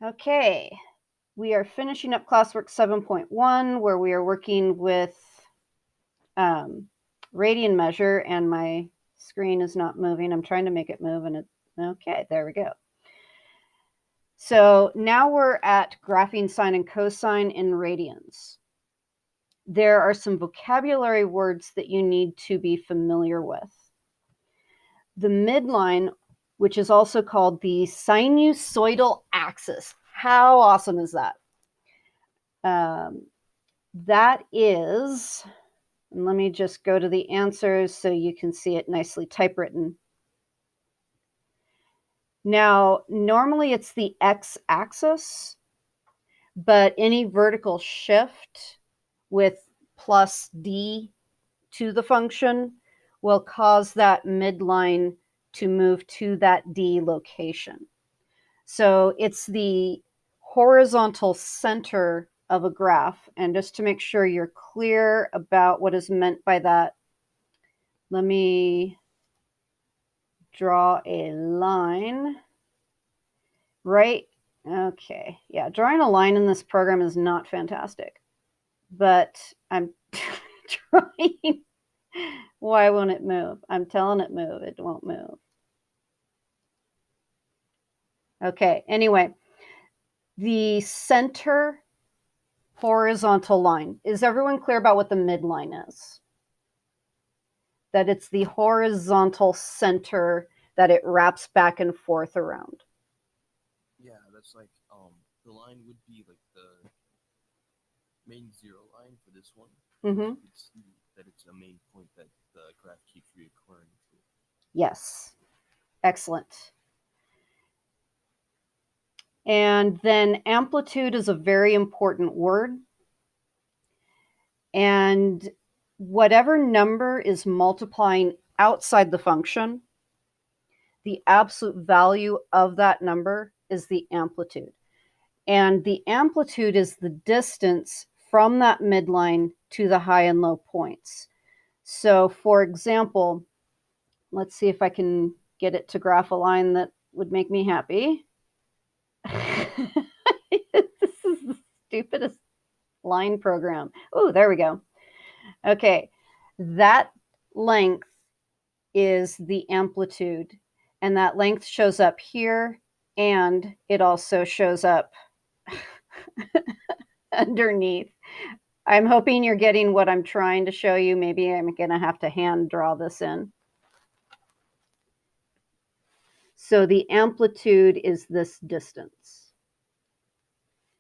Okay, we are finishing up classwork 7.1, where we are working with radian measure, and my screen is not moving. I'm trying to make it move, and okay, there we go. So now we're at graphing sine and cosine in radians. There are some vocabulary words that you need to be familiar with. The midline, which is also called the sinusoidal axis. How awesome is that? That is, and let me just go to the answers so you can see it nicely typewritten. Now, normally it's the x-axis, but any vertical shift with plus d to the function will cause that midline to move to that d location. So it's the horizontal center of a graph. And just to make sure you're clear about what is meant by that, let me draw a line. Right? Okay. Yeah, drawing a line in this program is not fantastic. But I'm trying. Why won't it move? I'm telling it move. It won't move. Okay. Anyway, the center horizontal line. Is everyone clear about what the midline is? That it's the horizontal center that it wraps back and forth around. Yeah, that's like the line would be like the main zero line for this one. Mm-hmm. You could see that it's a main point that the graph keeps reoccurring to. Yes. Excellent. And then amplitude is a very important word. And whatever number is multiplying outside the function, the absolute value of that number is the amplitude. And the amplitude is the distance from that midline to the high and low points. So for example, let's see if I can get it to graph a line that would make me happy. This is the stupidest line program. Oh, there we go. Okay, that length is the amplitude, and that length shows up here, and it also shows up underneath. I'm hoping you're getting what I'm trying to show you. Maybe I'm going to have to hand draw this in. So the amplitude is this distance.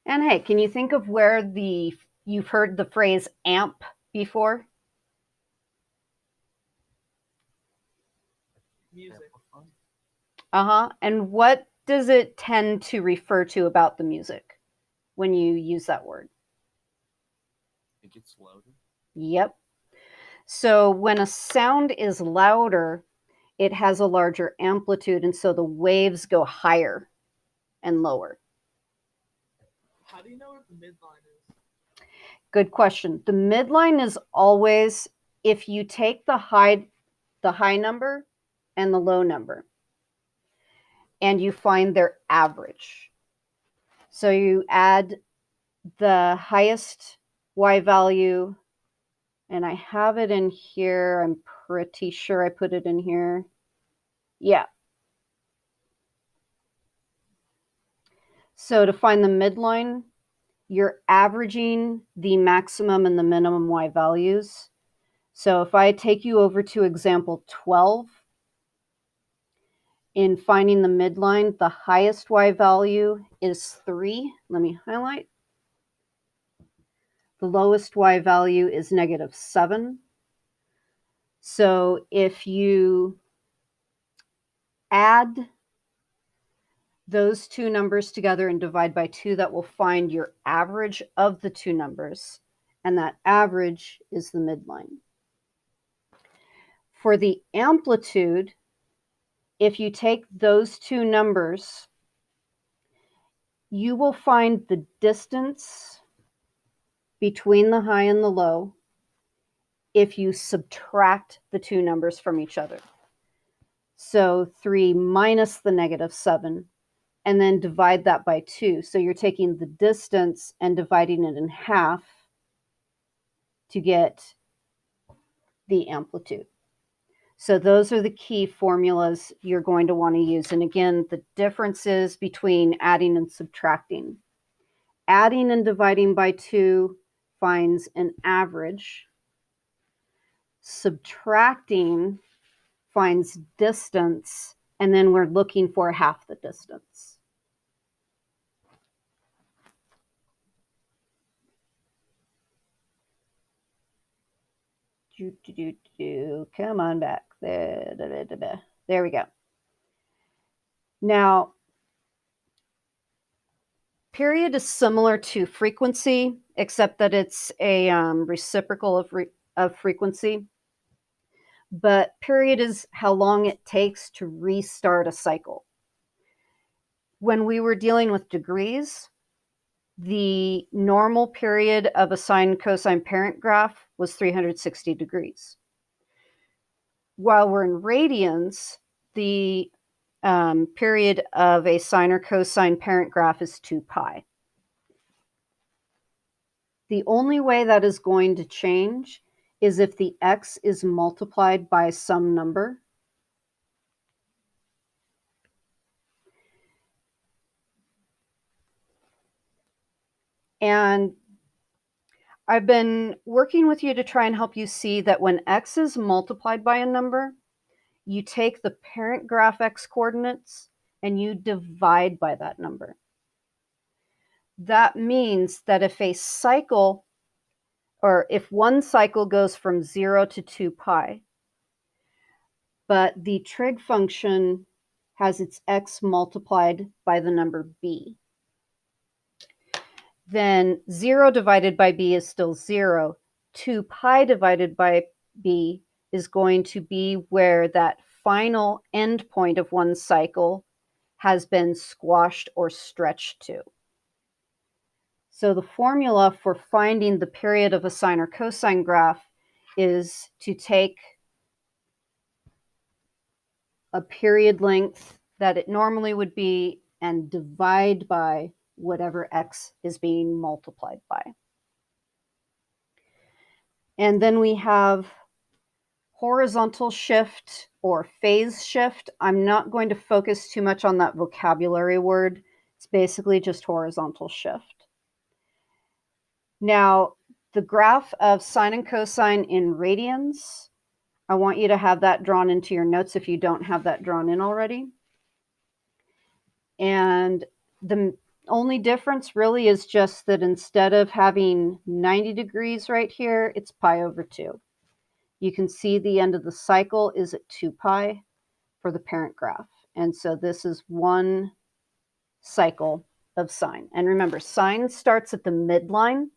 And hey, can you think of where you've heard the phrase amp before? Music. And what does it tend to refer to about the music when you use that word? It gets louder. Yep. So when a sound is louder, it has a larger amplitude, and so the waves go higher and lower. How do you know what the midline is? Good question. The midline is always if you take the high number and the low number, and you find their average. So you add the highest y value, and I have it in here. I'm pretty sure I put it in here. Yeah. So to find the midline, you're averaging the maximum and the minimum y values. So if I take you over to example 12, in finding the midline, the highest y value is 3. Let me highlight. The lowest y value is -7. So if you add those two numbers together and divide by 2, that will find your average of the two numbers, and that average is the midline. For the amplitude, if you take those two numbers, you will find the distance between the high and the low if you subtract the two numbers from each other. So 3 minus the -7, and then divide that by 2. So you're taking the distance and dividing it in half to get the amplitude. So those are the key formulas you're going to want to use. And again, the differences between adding and subtracting. Adding and dividing by 2 finds an average. Subtracting finds distance, and then we're looking for half the distance. Come on back. There we go. Now, period is similar to frequency, except that it's a reciprocal of frequency. But period is how long it takes to restart a cycle. When we were dealing with degrees, the normal period of a sine cosine parent graph was 360 degrees. While we're in radians, the period of a sine or cosine parent graph is 2 pi. The only way that is going to change is if the x is multiplied by some number. And I've been working with you to try and help you see that when x is multiplied by a number, you take the parent graph x coordinates and you divide by that number. That means that if a cycle, or if one cycle goes from 0 to 2 pi, but the trig function has its x multiplied by the number b, then 0 divided by b is still 0. 2 pi divided by b is going to be where that final end point of one cycle has been squashed or stretched to. So the formula for finding the period of a sine or cosine graph is to take a period length that it normally would be and divide by whatever x is being multiplied by. And then we have horizontal shift or phase shift. I'm not going to focus too much on that vocabulary word. It's basically just horizontal shift. Now, the graph of sine and cosine in radians, I want you to have that drawn into your notes if you don't have that drawn in already. And the only difference really is just that instead of having 90 degrees right here, it's pi over 2. You can see the end of the cycle is at 2 pi for the parent graph. And so this is one cycle of sine. And remember, sine starts at the midline,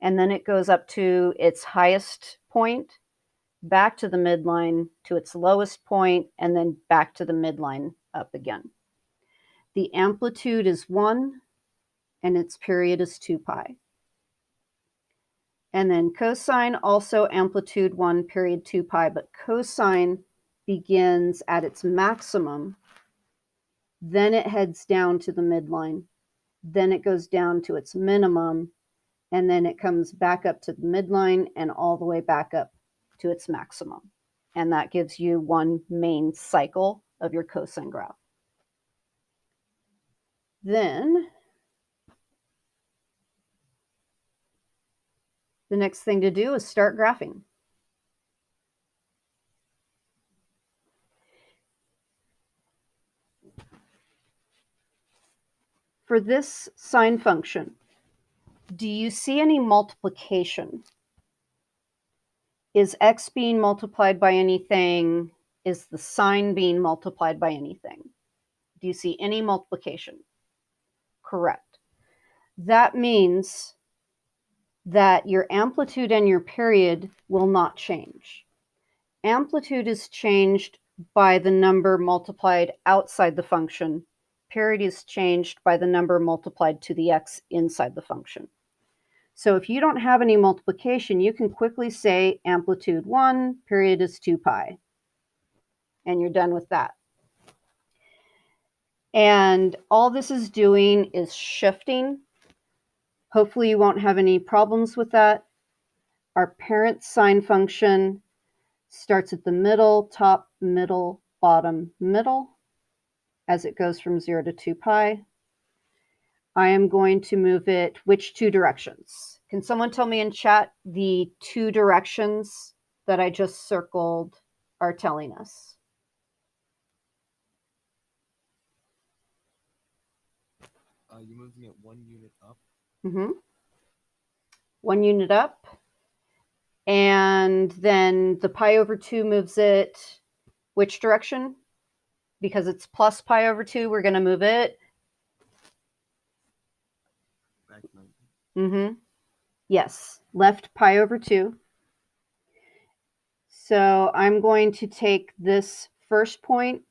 and then it goes up to its highest point, back to the midline to its lowest point, and then back to the midline up again. The amplitude is 1, and its period is 2 pi. And then cosine, also amplitude 1, period 2 pi, but cosine begins at its maximum, then it heads down to the midline, then it goes down to its minimum, and then it comes back up to the midline and all the way back up to its maximum. And that gives you one main cycle of your cosine graph. Then the next thing to do is start graphing. For this sine function, do you see any multiplication? Is x being multiplied by anything? Is the sine being multiplied by anything? Do you see any multiplication? Correct. That means that your amplitude and your period will not change. Amplitude is changed by the number multiplied outside the function. Period is changed by the number multiplied to the x inside the function. So if you don't have any multiplication, you can quickly say amplitude 1, period is 2 pi. And you're done with that. And all this is doing is shifting. Hopefully you won't have any problems with that. Our parent sine function starts at the middle, top, middle, bottom, middle, as it goes from 0 to 2 pi. I am going to move it which two directions? Can someone tell me in chat the two directions that I just circled are telling us? You're moving it 1 unit up. Mm-hmm. 1 unit up. And then the pi over 2 moves it which direction? Because it's plus pi over 2, we're going to move it. Back 90. Mm-hmm. Yes, left pi over 2. So I'm going to take this first point,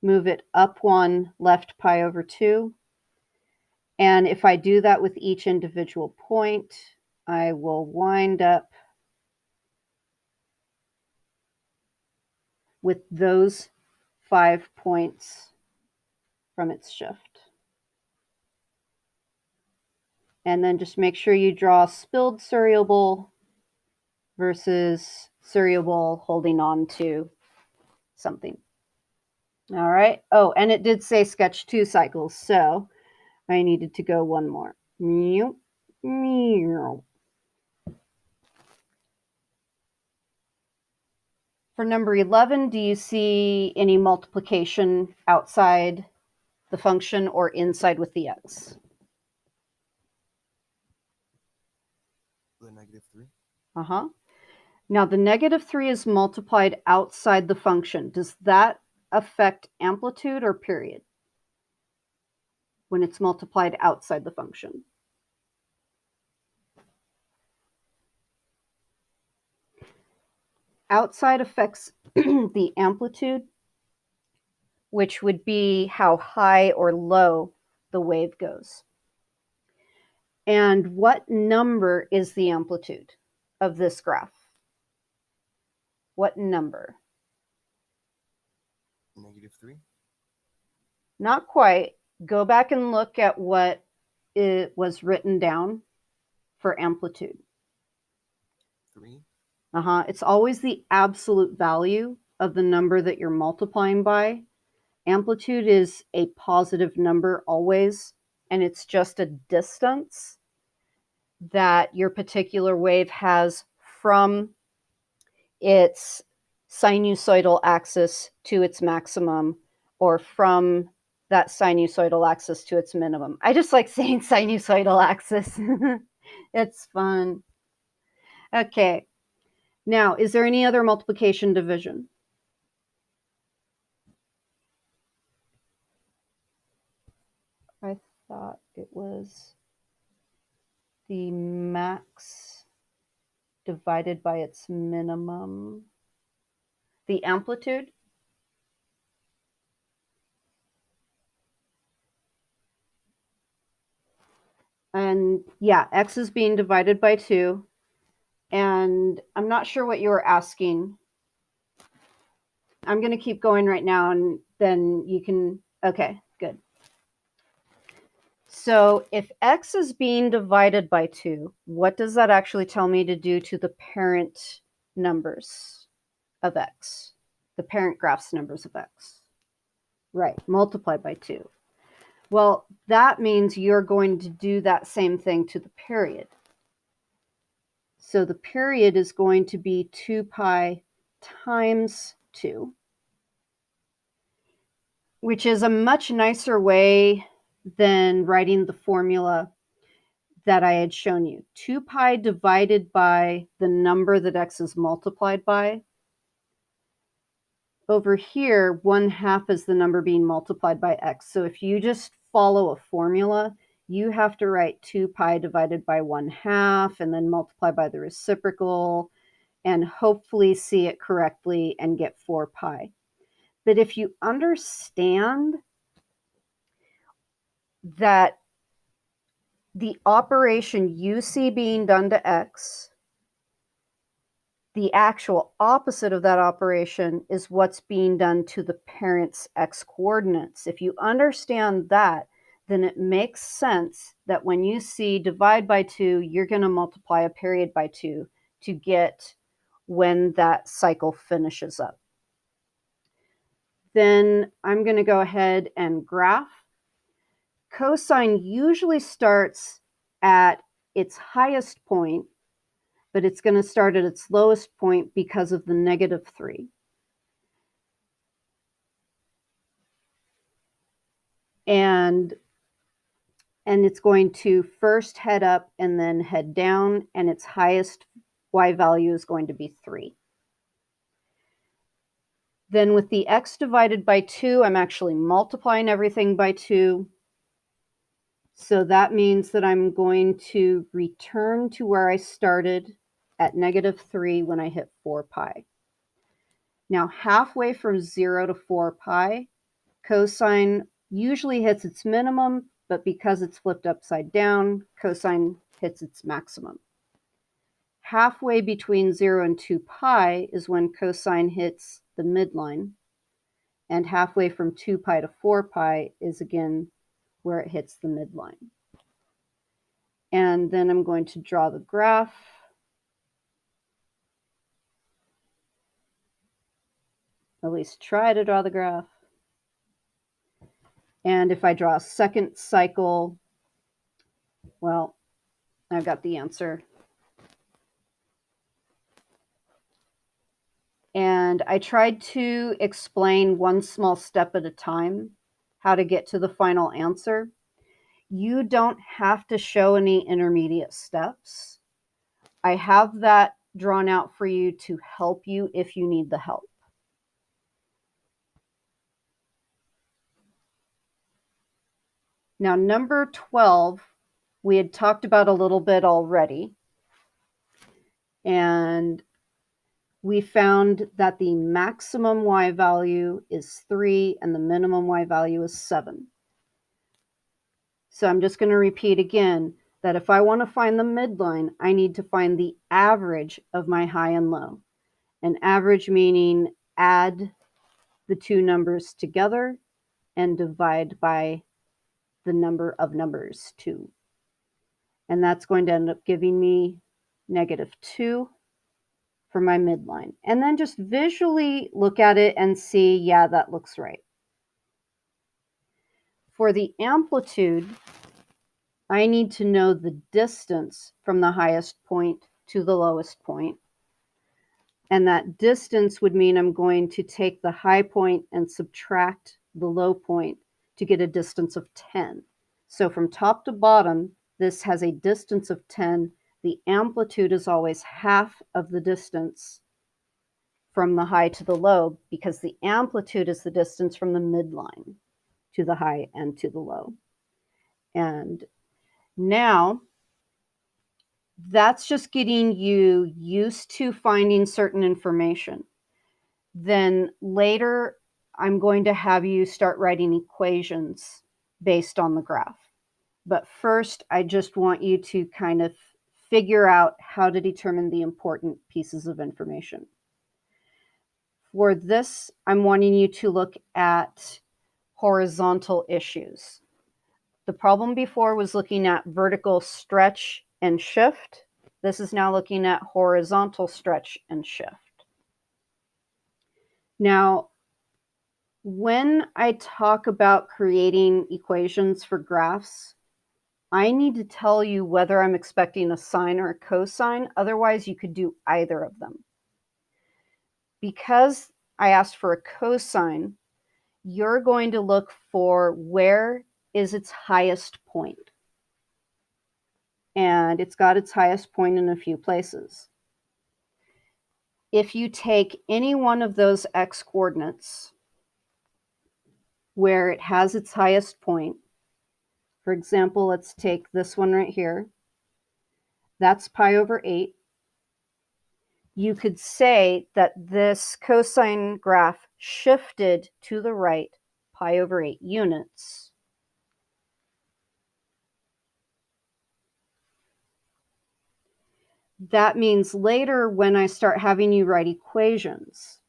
move it up 1, left pi over 2. And if I do that with each individual point, I will wind up with those 5 points from its shift. And then just make sure you draw spilled cereal versus cereal holding on to something. All right. Oh, and it did say sketch 2 cycles, so I needed to go one more. Meow, meow. For number 11, do you see any multiplication outside the function or inside with the x? The -3. Uh-huh. Now, the -3 is multiplied outside the function. Does that affect amplitude or period when it's multiplied outside the function? Outside affects the amplitude, which would be how high or low the wave goes. And what number is the amplitude of this graph? What number? -3. Not quite. Go back and look at what it was written down for amplitude. 3. It's always the absolute value of the number that you're multiplying by. Amplitude is a positive number always, and it's just a distance that your particular wave has from its sinusoidal axis to its maximum, or from that sinusoidal axis to its minimum. I just like saying sinusoidal axis. It's fun. Okay. Now, is there any other multiplication division? I thought it was the max divided by its minimum. The amplitude? And yeah, x is being divided by 2. And I'm not sure what you were asking. I'm going to keep going right now, and then you can, okay, good. So if x is being divided by 2, what does that actually tell me to do to the parent numbers of x? The parent graph's numbers of x. Right, multiply by 2. Well, that means you're going to do that same thing to the period. So the period is going to be 2 pi times 2, which is a much nicer way than writing the formula that I had shown you. 2 pi divided by the number that x is multiplied by. Over here, 1/2 is the number being multiplied by x. So if you just follow a formula, you have to write 2 pi divided by 1/2 and then multiply by the reciprocal and hopefully see it correctly and get 4 pi. But if you understand that the operation you see being done to x, the actual opposite of that operation is what's being done to the parent's x-coordinates. If you understand that, then it makes sense that when you see divide by 2, you're going to multiply a period by 2 to get when that cycle finishes up. Then I'm going to go ahead and graph. Cosine usually starts at its highest point, but it's going to start at its lowest point because of the -3. And it's going to first head up and then head down, and its highest y value is going to be 3. Then with the x divided by 2, I'm actually multiplying everything by 2. So that means that I'm going to return to where I started at -3 when I hit 4 pi. Now, halfway from 0 to 4 pi, cosine usually hits its minimum, but because it's flipped upside down, cosine hits its maximum. Halfway between 0 and 2 pi is when cosine hits the midline, and halfway from 2 pi to 4 pi is again where it hits the midline. And then I'm going to draw the graph. At least try to draw the graph. And if I draw a second cycle, well, I've got the answer. And I tried to explain one small step at a time how to get to the final answer. You don't have to show any intermediate steps. I have that drawn out for you to help you if you need the help. Now, number 12, we had talked about a little bit already. And we found that the maximum y value is 3 and the minimum y value is 7. So I'm just going to repeat again that if I want to find the midline, I need to find the average of my high and low. An average meaning add the two numbers together and divide by the number of numbers 2. And that's going to end up giving me -2 for my midline. And then just visually look at it and see, yeah, that looks right. For the amplitude, I need to know the distance from the highest point to the lowest point. And that distance would mean I'm going to take the high point and subtract the low point to get a distance of 10. So from top to bottom, this has a distance of 10. The amplitude is always half of the distance from the high to the low, because the amplitude is the distance from the midline to the high and to the low. And now that's just getting you used to finding certain information. Then later, I'm going to have you start writing equations based on the graph. But first, I just want you to kind of figure out how to determine the important pieces of information. For this, I'm wanting you to look at horizontal issues. The problem before was looking at vertical stretch and shift. This is now looking at horizontal stretch and shift. Now, when I talk about creating equations for graphs, I need to tell you whether I'm expecting a sine or a cosine. Otherwise, you could do either of them. Because I asked for a cosine, you're going to look for where is its highest point. And it's got its highest point in a few places. If you take any one of those x-coordinates where it has its highest point, for example, let's take this one right here. That's pi over 8. You could say that this cosine graph shifted to the right pi over 8 units. that means later when I start having you write equations,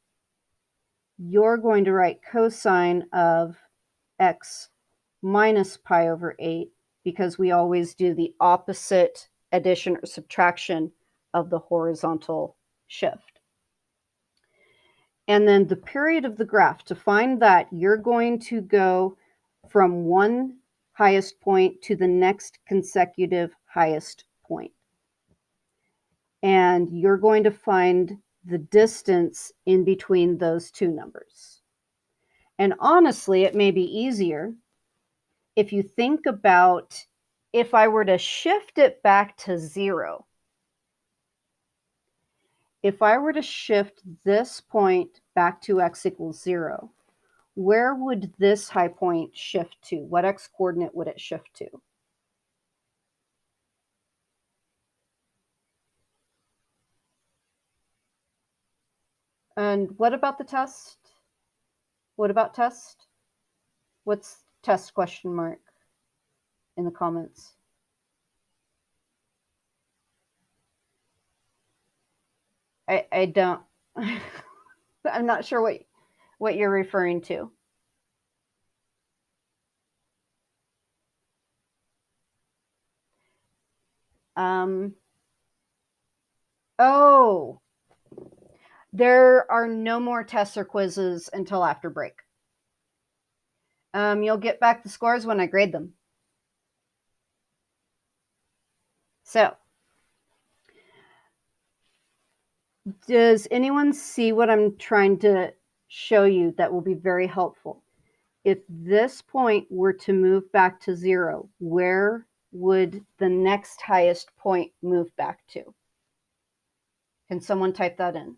you're going to write cosine of x minus pi over 8 because we always do the opposite addition or subtraction of the horizontal shift. And then the period of the graph, to find that, you're going to go from one highest point to the next consecutive highest point. And you're going to find the distance in between those two numbers. And honestly, it may be easier if you think about if I were to shift it back to 0. If I were to shift this point back to x equals 0, where would this high point shift to? What x coordinate would it shift to? And what about the test? What about test? What's test question mark in the comments? I don't, I'm not sure what you're referring to. Oh, there are no more tests or quizzes until after break. You'll get back the scores when I grade them. So, does anyone see what I'm trying to show you that will be very helpful? If this point were to move back to 0, where would the next highest point move back to? Can someone type that in?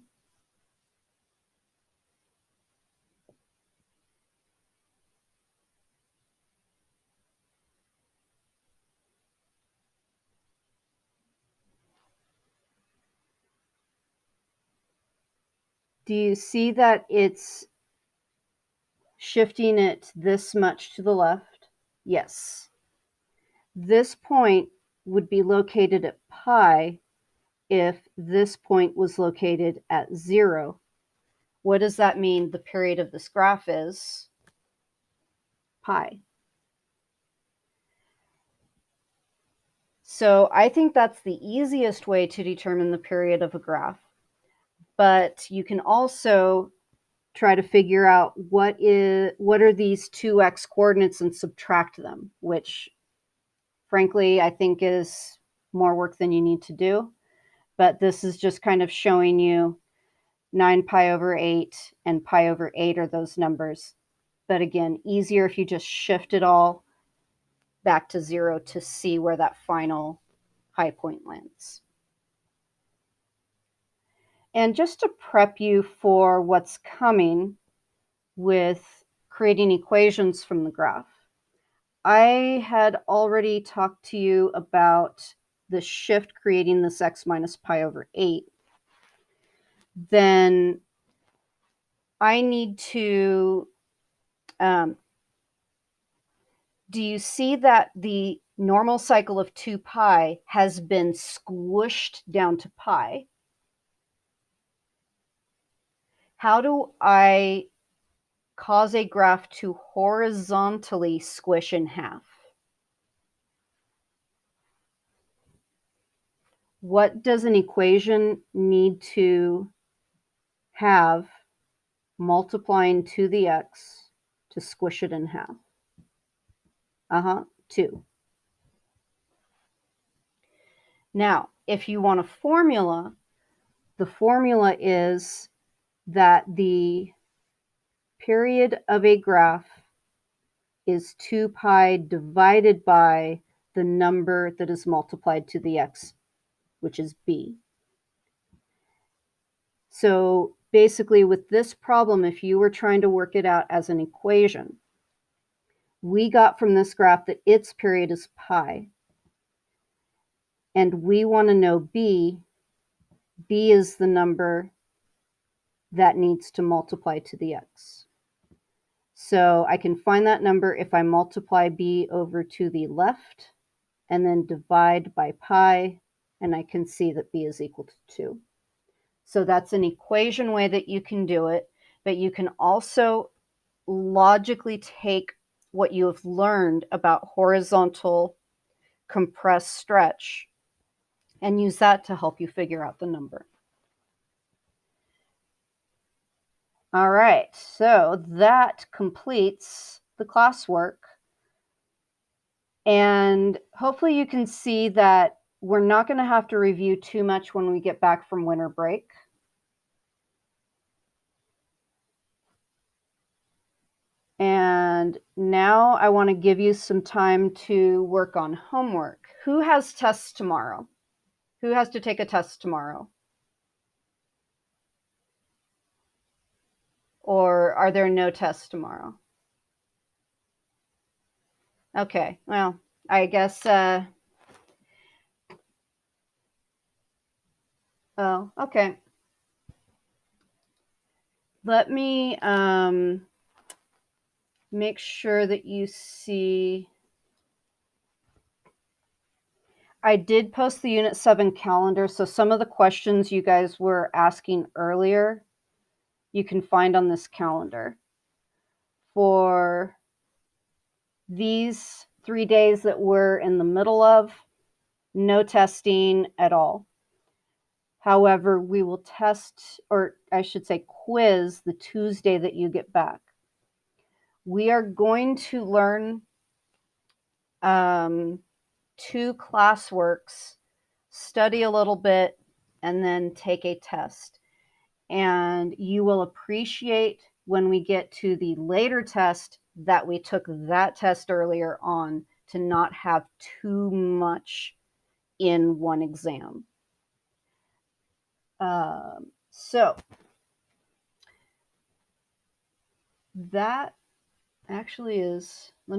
Do you see that it's shifting it this much to the left? Yes. This point would be located at pi if this point was located at 0. What does that mean the period of this graph is? Pi. So I think that's the easiest way to determine the period of a graph. But you can also try to figure out what are these 2x coordinates and subtract them, which frankly I think is more work than you need to do. But this is just kind of showing you 9 pi over 8 and pi over 8 are those numbers. But again, easier if you just shift it all back to 0 to see where that final high point lands. And just to prep you for what's coming with creating equations from the graph, I had already talked to you about the shift creating this x minus pi over 8. Then I need to, do you see that the normal cycle of 2 pi has been squished down to pi? How do I cause a graph to horizontally squish in half? What does an equation need to have multiplying to the x to squish it in half? 2. Now, if you want a formula, the formula is that the period of a graph is 2 pi divided by the number that is multiplied to the x, which is b. So basically with this problem, if you were trying to work it out as an equation, we got from this graph that its period is pi. And we want to know b. B is the number that needs to multiply to the x. So I can find that number if I multiply b over to the left and then divide by pi. and I can see that b is equal to 2. So that's an equation way that you can do it, but you can also logically take what you have learned about horizontal compress stretch and use that to help you figure out the number. All right, so that completes the classwork. And hopefully you can see that we're not going to have to review too much when we get back from winter break. And now I want to give you some time to work on homework. Who has tests tomorrow? Who has to take a test tomorrow? Or are there no tests tomorrow? Okay, well, I guess, oh, okay. Let me make sure that you see. I did post the Unit 7 calendar, so some of the questions you guys were asking earlier, you can find on this calendar. For these 3 days that we're in the middle of, no testing at all. However, we will test, or I should say quiz, the Tuesday that you get back. We are going to learn 2 classworks, study a little bit, and then take a test. And you will appreciate when we get to the later test that we took that test earlier on to not have too much in one exam. So that actually is, let me